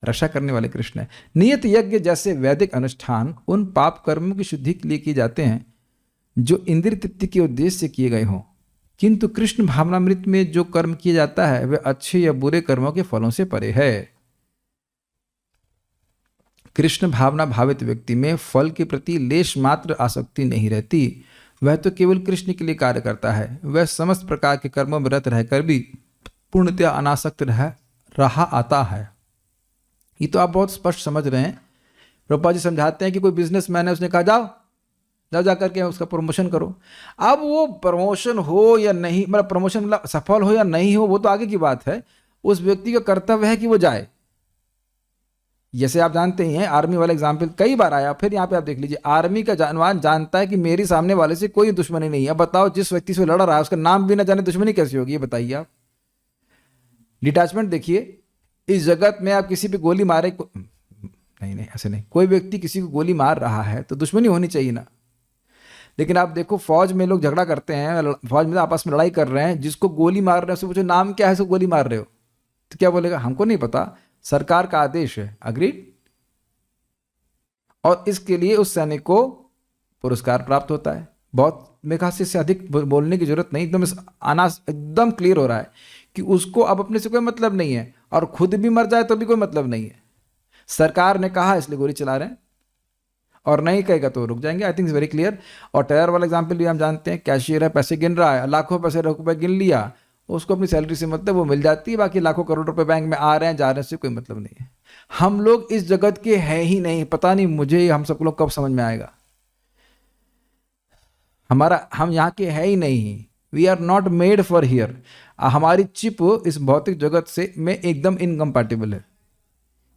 रक्षा करने वाले कृष्ण है। नियत यज्ञ जैसे वैदिक अनुष्ठान उन पाप कर्मों की शुद्धि के लिए किए जाते हैं जो इंद्रिय तृप्ति के उद्देश्य से किए गए हों, किंतु कृष्ण भावनामृत में जो कर्म किया जाता है वह अच्छे या बुरे कर्मों के फलों से परे है। कृष्ण भावना भावित व्यक्ति में फल के प्रति लेश मात्र आसक्ति नहीं रहती, वह तो केवल कृष्ण के लिए कार्य करता है। वह समस्त प्रकार के कर्मों में रत रहकर भी पूर्णतया अनासक्त रहा आता है। ये तो आप बहुत स्पष्ट समझ रहे हैं। प्रभुपाद जी समझाते हैं कि कोई बिजनेसमैन है, उसने कहा जाओ जाओ जा करके उसका प्रमोशन करो। अब वो प्रमोशन हो या नहीं, मतलब प्रमोशन मतलब सफल हो या नहीं हो वो तो आगे की बात है, उस व्यक्ति का कर्तव्य है कि वो जाए। जैसे आप जानते ही हैं, आर्मी वाला एग्जाम्पल कई बार आया, फिर यहाँ पे आप देख लीजिए, आर्मी का जवान जानता है कि मेरी सामने वाले से कोई दुश्मनी नहीं है। अब बताओ जिस व्यक्ति से लड़ रहा है उसका नाम भी ना जाने, दुश्मनी कैसी होगी ये बताइए आप। डिटैचमेंट देखिए, इस जगत में आप किसी पे गोली मारे, नहीं ऐसे नहीं, कोई व्यक्ति किसी को गोली मार रहा है तो दुश्मनी होनी चाहिए ना। लेकिन आप देखो फौज में लोग झगड़ा करते हैं, फौज में आपस में लड़ाई कर रहे हैं, जिसको गोली मार रहे हैं उससे पूछो नाम क्या है, उसको गोली मार रहे हो, तो क्या बोलेगा? हमको नहीं पता, सरकार का आदेश है। अग्रीड? और इसके लिए उस सैनिक को पुरस्कार प्राप्त होता है। बहुत मेरे ख्याल से इससे अधिक बोलने की जरूरत नहीं, एकदम आना एकदम क्लियर हो रहा है कि उसको अब अपने से कोई मतलब नहीं है, और खुद भी मर जाए तो भी कोई मतलब नहीं है। सरकार ने कहा इसलिए गोली चला रहे हैं, और नहीं कहेगा तो रुक जाएंगे। I think it's very clear. और टेरर वाला एग्जांपल भी हम जानते हैं, कैशियर है, पैसे गिन रहा है, लाखों पैसे रुपए गिन लिया, उसको अपनी सैलरी से मतलब वो मिल जाती है, बाकी लाखों करोड़ रुपए बैंक में आ रहे हैं जा रहे हैं, से कोई मतलब नहीं है। हम लोग इस जगत के हैं ही नहीं, पता नहीं मुझे हम सब लोग कब समझ में आएगा। हम यहाँ के है ही नहीं, we are not made for here. हमारी चिप इस भौतिक जगत से में एकदम इनकम्पैटिबल है।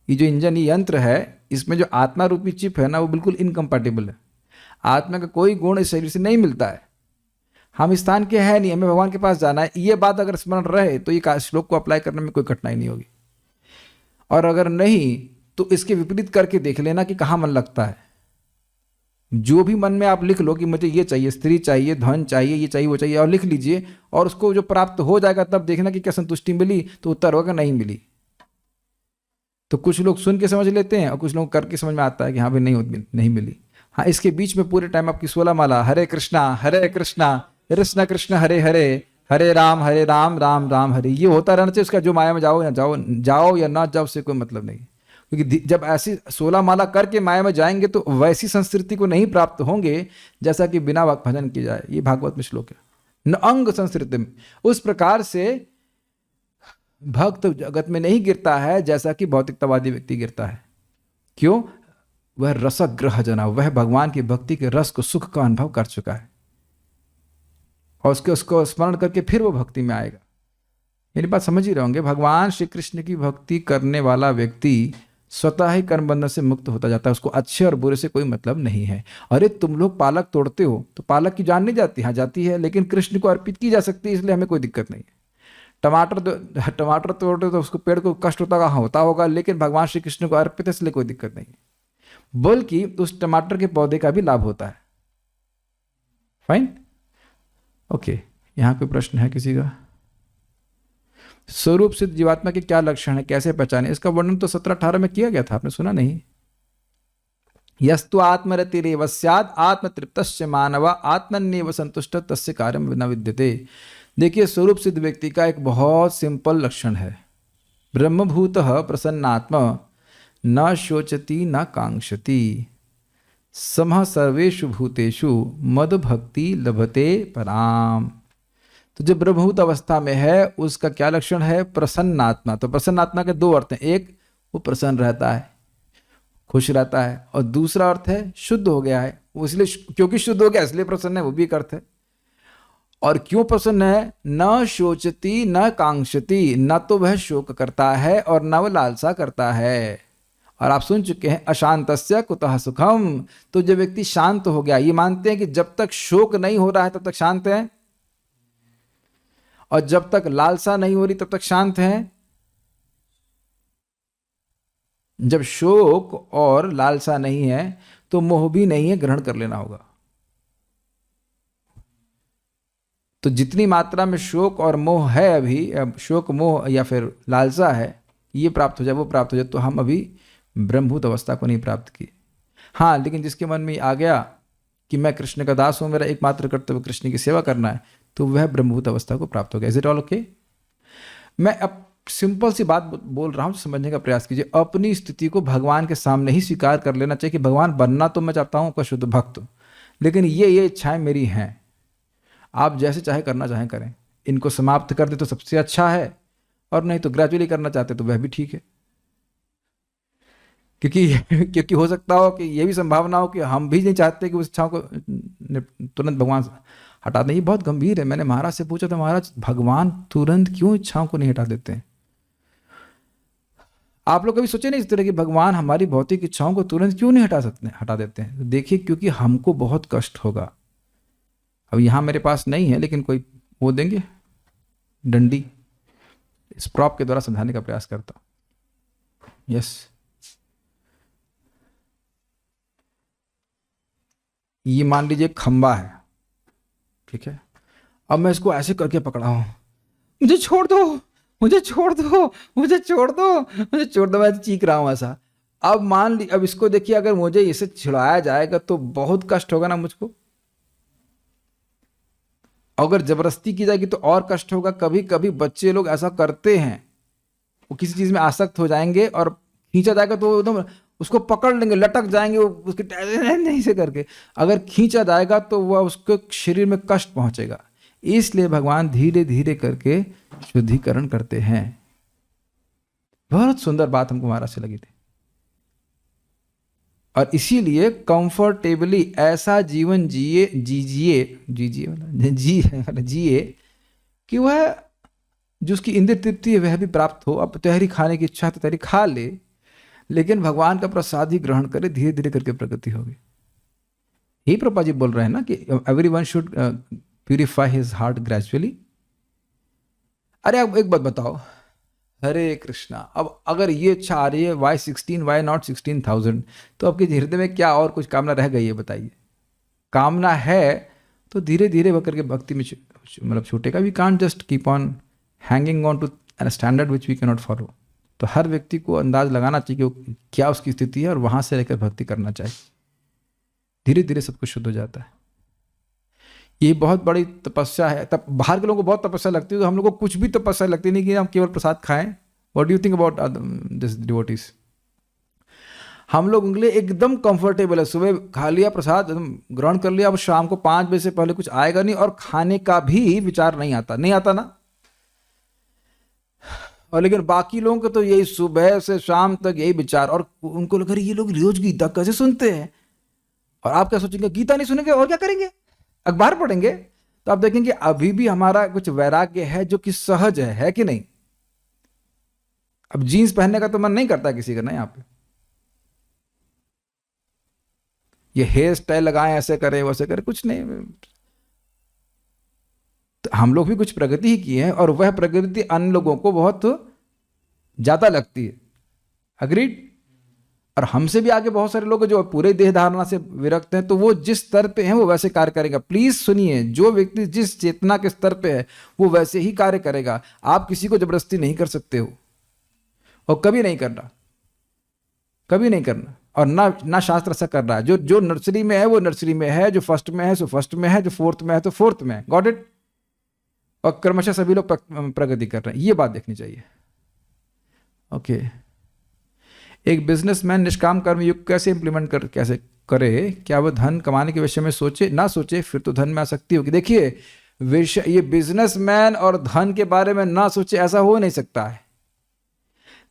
ये जो इंजन, ये यंत्र है, इसमें जो आत्मा रूपी चिप है ना, वो बिल्कुल इनकम्पैटिबल है। आत्मा का कोई गुण इस शरीर से नहीं मिलता है। हम इस स्थान के हैं नहीं, हमें भगवान के पास जाना है। ये बात अगर स्मरण रहे तो ये श्लोक को अप्लाई करने में कोई कठिनाई नहीं होगी, और अगर नहीं तो इसके विपरीत करके देख लेना कि कहाँ मन लगता है। जो भी मन में आप लिख लो कि मुझे ये चाहिए, स्त्री चाहिए, धन चाहिए, ये चाहिए, वो चाहिए, और लिख लीजिए, और उसको जो प्राप्त हो जाएगा तब देखना कि क्या संतुष्टि मिली, तो उत्तर होगा नहीं मिली। तो कुछ लोग सुन के समझ लेते हैं और कुछ लोग करके समझ में आता है कि हाँ भाई नहीं मिली। हाँ, इसके बीच में पूरे टाइम आपकी 16 माला हरे कृष्णा कृष्ण कृष्ण हरे हरे, हरे राम राम राम हरे, ये होता रहना चाहिए। उसका जो माया में जाओ या ना जाओ उससे कोई मतलब नहीं, क्योंकि जब ऐसी 16 माला करके माया में जाएंगे तो वैसी संस्कृति को नहीं प्राप्त होंगे जैसा कि बिना भजन किए जाए। ये भागवत में श्लोक है, न अंग संस्कृति में। उस प्रकार से भक्त जगत में नहीं गिरता है जैसा कि भौतिकतावादी व्यक्ति गिरता है। क्यों? वह रसग्रह जना, वह भगवान की भक्ति के रस को, सुख का अनुभव कर चुका है, और उसको स्मरण करके फिर वो भक्ति में आएगा। मेरी बात समझ ही रहे होंगे। भगवान श्री कृष्ण की भक्ति करने वाला व्यक्ति स्वतः ही कर्म बंधन से मुक्त होता जाता है। उसको अच्छे और बुरे से कोई मतलब नहीं है। अरे तुम लोग पालक तोड़ते हो तो पालक की जान नहीं जाती? हाँ जाती है, लेकिन कृष्ण को अर्पित की जा सकती है, इसलिए हमें कोई दिक्कत नहीं है। टमाटर तोड़ते तो उसको पेड़ को कष्ट होता होगा, लेकिन भगवान श्री कृष्ण को अर्पित है इसलिए कोई दिक्कत नहीं है, बल्कि उस टमाटर के पौधे का भी लाभ होता है। Fine, okay. यहाँ कोई प्रश्न है किसी का? स्वरूप सिद्ध जीवात्मा के क्या लक्षण है, कैसे पहचाने? इसका वर्णन तो 17-18 में किया गया था, आपने सुना नहीं? यस्तु आत्मरतिरेव स्यात् आत्मतृप्तस्य मानव आत्मन्येव संतुष्ट तस्य कार्यम न विद्यते। देखिए, स्वरूप सिद्ध व्यक्ति का एक बहुत सिंपल लक्षण है, ब्रह्मभूतः प्रसन्नात्मा न शोचति न कांक्षति समः सर्वेषु भूतेषु मद भक्ति लभते पराम। तो जो ब्रह्मभूत अवस्था में है उसका क्या लक्षण है? प्रसन्न आत्मा। तो प्रसन्न आत्मा के दो अर्थ हैं, एक वो प्रसन्न रहता है, खुश रहता है, और दूसरा अर्थ है शुद्ध हो गया है। वो इसलिए क्योंकि शुद्ध हो गया इसलिए प्रसन्न है, वो भी एक अर्थ है। और क्यों प्रसन्न है? न शोचती न कांक्षती, न तो वह शोक करता है और न वह लालसा करता है। और आप सुन चुके हैं अशांतस्य कुतः सुखम। तो जो व्यक्ति शांत हो गया, ये मानते हैं कि जब तक शोक नहीं हो रहा है तब तक शांत है, और जब तक लालसा नहीं हो रही तब तक शांत है। जब शोक और लालसा नहीं है तो मोह भी नहीं है, ग्रहण कर लेना होगा। तो जितनी मात्रा में शोक और मोह है अभी, अब शोक मोह या फिर लालसा है, ये प्राप्त हो जाए वो प्राप्त हो जाए, तो हम अभी ब्रह्मभूत अवस्था को नहीं प्राप्त की। हाँ, लेकिन जिसके मन में आ गया कि मैं कृष्ण का दास हूं, मेरा एकमात्र कर्तव्य कृष्ण की सेवा करना है, तो वह ब्रह्मभूत अवस्था को प्राप्त हो गया। Is it all okay? मैं अब सिंपल सी बात बोल रहा हूं, समझने का प्रयास कीजिए। अपनी स्थिति को भगवान के सामने ही स्वीकार कर लेना चाहिए कि भगवान, बनना तो मैं चाहता हूं आपका शुद्ध भक्त, लेकिन ये इच्छाएं मेरी हैं, आप जैसे चाहे करना चाहें करें। इनको समाप्त कर दे तो सबसे अच्छा है, और नहीं तो ग्रेजुअली करना चाहते तो वह भी ठीक है। क्योंकि हो सकता हो कि ये भी संभावना हो कि हम भी नहीं चाहते कि उस इच्छाओं को तुरंत भगवान हटा दें। ये बहुत गंभीर है। मैंने महाराज से पूछा था, महाराज भगवान तुरंत क्यों इच्छाओं को नहीं हटा देते हैं? आप लोग कभी सोचे नहीं इस तरह कि भगवान हमारी भौतिक इच्छाओं को तुरंत क्यों नहीं हटा देते हैं? तो देखिए, क्योंकि हमको बहुत कष्ट होगा। अब यहां मेरे पास नहीं है, लेकिन कोई वो देंगे डंडी, इस प्रॉप के द्वारा समझाने का प्रयास करता हूं। यस, ये मान लीजिए खंबा है, ठीक है। अब मैं इसको ऐसे करके पकड़ा हूं, मुझे छोड़ दो, मुझे छोड़ दो, मुझे छोड़ दो, मुझे छोड़ दो, मैं चीख रहा हूं ऐसा। अब मान ली, अब इसको देखिए, अगर मुझे इसे छुड़ाया जाएगा तो बहुत कष्ट होगा ना मुझको। अगर जबरदस्ती की जाएगी तो और कष्ट होगा। कभी कभी बच्चे लोग ऐसा करते हैं, वो किसी चीज में आसक्त हो जाएंगे और खींचा जाएगा तो एकदम उसको पकड़ लेंगे, लटक जाएंगे वो उसके नहीं से करके। अगर खींचा जाएगा तो वह उसके शरीर में कष्ट पहुंचेगा। इसलिए भगवान धीरे धीरे करके शुद्धिकरण करते हैं। बहुत सुंदर बात हमको महाराज से लगी थी। और इसीलिए कंफर्टेबली ऐसा जीवन जिए कि वह जो उसकी इंद्रिय तृप्ति है वह भी प्राप्त हो। अब तहरी खाने की इच्छा तो तहरी खा ले, लेकिन भगवान का प्रसाद ही ग्रहण करे, धीरे धीरे करके प्रगति होगी। यही प्रभुपाद जी बोल रहे हैं ना कि everyone should purify his heart gradually. अरे अब एक बात बताओ, हरे कृष्णा, अब अगर ये इच्छा आ रही है वाई 16, वाई नॉट 16,000, तो आपके हृदय में क्या और कुछ कामना रह गई है? बताइए। कामना है तो धीरे धीरे होकर के भक्ति में मतलब छूटेगा। We can't just keep on hanging on to an standard which we can not follow. तो हर व्यक्ति को अंदाज लगाना चाहिए कि क्या उसकी स्थिति है और वहां से लेकर भक्ति करना चाहिए। धीरे धीरे सब कुछ शुद्ध हो जाता है। ये बहुत बड़ी तपस्या है। तब बाहर के लोगों को बहुत तपस्या लगती है, तो हम लोग को कुछ भी तपस्या लगती नहीं कि हम केवल प्रसाद खाएं। What do you think about this devotees? हम लोग उनके लिए एकदम कंफर्टेबल है। सुबह खा लिया प्रसाद, ग्रहण कर लिया, अब शाम को 5 बजे से पहले कुछ आएगा नहीं, और खाने का भी विचार नहीं आता ना। और लेकिन बाकी लोगों को तो यही सुबह से शाम तक यही विचार, और उनको लग रहा है ये लोग रोज गीता कैसे सुनते हैं। और आप क्या सोचेंगे, गीता नहीं सुनेंगे और क्या करेंगे, अखबार पढ़ेंगे? तो आप देखेंगे अभी भी हमारा कुछ वैराग्य है जो कि सहज है कि नहीं? अब जीन्स पहनने का तो मन नहीं करता किसी का ना यहाँ पे। ये हेयर स्टाइल लगाएं, ऐसे करें वैसे करें, कुछ नहीं। तो हम लोग भी कुछ प्रगति ही की है, और वह प्रगति अन्य लोगों को बहुत ज्यादा लगती है। अग्रीड? और हमसे भी आगे बहुत सारे लोग जो पूरे देह धारणा से विरक्त हैं, तो वो जिस स्तर पे हैं वो वैसे कार्य करेगा। प्लीज सुनिए, जो व्यक्ति जिस चेतना के स्तर पे है वो वैसे ही कार्य करेगा। आप किसी को जबरदस्ती नहीं कर सकते हो, और कभी नहीं करना, कभी नहीं करना। और ना शास्त्र ऐसा कर रहा है। जो नर्सरी में है वो नर्सरी में है, जो फर्स्ट में है सो फर्स्ट में है, जो फोर्थ में है तो फोर्थ में है। Got it? और क्रमशः सभी लोग प्रगति कर रहे हैं। ये बात देखनी चाहिए। ओके। एक बिजनेसमैन निष्काम कर्म युग कैसे इंप्लीमेंट कैसे करे? क्या वह धन कमाने के विषय में सोचे? ना सोचे, फिर तो धन में आसक्ति होगी। देखिए, विषय, ये बिजनेसमैन और धन के बारे में ना सोचे, ऐसा हो नहीं सकता है।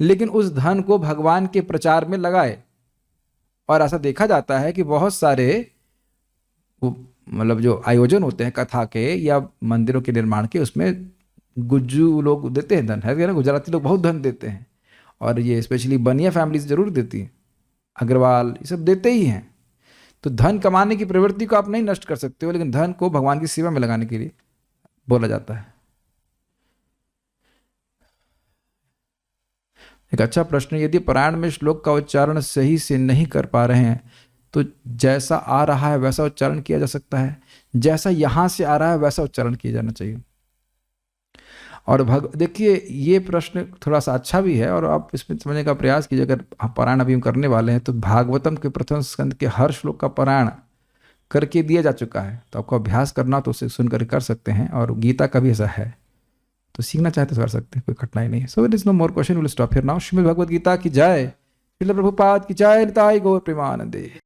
लेकिन उस धन को भगवान के प्रचार में लगाए। और ऐसा देखा जाता है कि बहुत सारे मतलब जो आयोजन होते हैं कथा के या मंदिरों के निर्माण के, उसमें गुज्जू लोग देते हैं धन, है ना, गुजराती लोग बहुत धन देते हैं। और ये स्पेशली बनिया फैमिलीज जरूर देती हैं, अग्रवाल, ये सब देते ही हैं। तो धन कमाने की प्रवृत्ति को आप नहीं नष्ट कर सकते हो, लेकिन धन को भगवान की सेवा में लगाने के लिए बोला जाता है। एक अच्छा प्रश्न, यदि पारायण में श्लोक का उच्चारण सही से नहीं कर पा रहे हैं तो जैसा आ रहा है वैसा उच्चारण किया जा सकता है? जैसा यहाँ से आ रहा है वैसा उच्चारण किया जाना चाहिए। और देखिए ये प्रश्न थोड़ा सा अच्छा भी है, और आप इसमें समझने का प्रयास कीजिए। अगर आप पारायण अभी हम करने वाले हैं तो भागवतम के प्रथम स्कंद के हर श्लोक का पारायण करके दिया जा चुका है, तो आपको अभ्यास करना तो उसे सुनकर कर सकते हैं। और गीता का भी ऐसा है, तो सीखना चाहते तो कर सकते हैं, कोई कठिनाई नहीं है। So it is no more question, will stop here now. Shrimad Bhagavad Gita की जय, श्रील प्रभुपाद की जय, निताई गौर प्रेमानंदे।